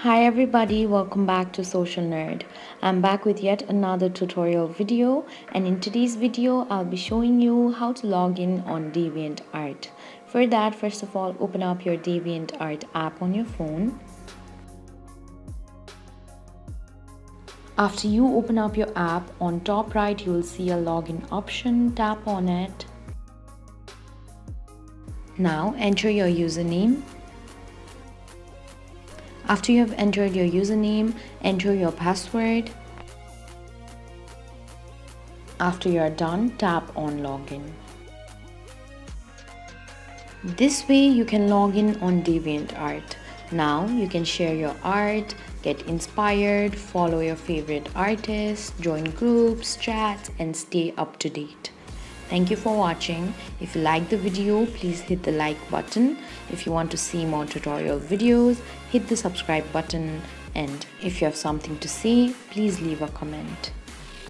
Hi everybody, welcome back to Social Nerd. I'm back with yet another tutorial video, and in today's video I'll be showing you how to log in on DeviantArt. For that, first of all, open up your DeviantArt app on your phone. After you open up your app, on top right you will see a login option. Tap on it. Now enter your username. After you have entered your username, enter your password. After you are done, tap on login. This way you can log in on DeviantArt. Now you can share your art, get inspired, follow your favorite artists, join groups, chats, and stay up to date. Thank you for watching. If you like the video, please hit the like button. If you want to see more tutorial videos, hit the subscribe button. And if you have something to say, please leave a comment.